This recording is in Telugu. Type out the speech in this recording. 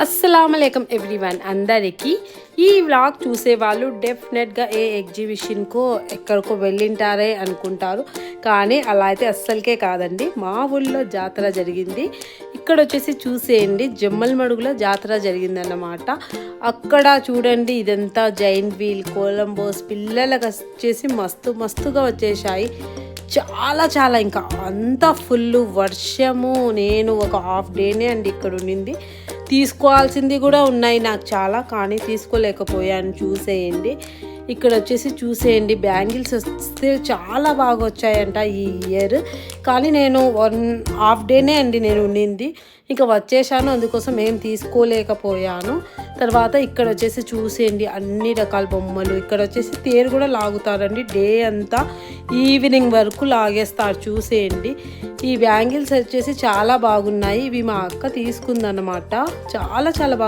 అస్సలాముఅలైకుం ఎవ్రీవన్ అందరికీ ఈ వ్లాగ్ చూసే వాళ్ళు డెఫినెట్గా ఏ ఎగ్జిబిషన్కో ఎక్కడికో వెళ్ళింటారే అనుకుంటారు. కానీ అలా అయితే అస్సలకే కాదండి. మా ఊళ్ళో జాతర జరిగింది. ఇక్కడ వచ్చేసి చూసేయండి, జమ్మలమడుగులో జాతర జరిగిందన్నమాట. అక్కడ చూడండి, ఇదంతా జైంట్ వీల్, కొలంబోస్ పిల్లలకు వచ్చేసి మస్తుగా వచ్చేసాయి. చాలా ఇంకా అంతా ఫుల్ వర్షము. నేను ఒక హాఫ్ డేనే అండి ఇక్కడ ఉండింది. తీసుకోవాల్సింది కూడా ఉన్నాయి నాకు చాలా, కానీ తీసుకోలేకపోయాను. చూసేయండి, ఇక్కడ వచ్చేసి చూసేయండి, బ్యాంగిల్స్ వస్తే చాలా బాగా వచ్చాయంట ఈ ఇయర్. కానీ నేను హాఫ్ డేనే అండి నేను ఉండింది, ఇంకా వచ్చేసాను. అందుకోసం ఏం తీసుకోలేకపోయాను. తర్వాత ఇక్కడ వచ్చేసి చూసేయండి, అన్ని రకాల బొమ్మలు. ఇక్కడ వచ్చేసి తేరు కూడా లాగుతారండి. డే అంతా ఈవినింగ్ వరకు లాగేస్తారు. చూసేయండి, ఈ బ్యాంగిల్స్ వచ్చేసి చాలా బాగున్నాయి. ఇవి మా అక్క తీసుకుందన్నమాట. చాలా బాగున్నాయి.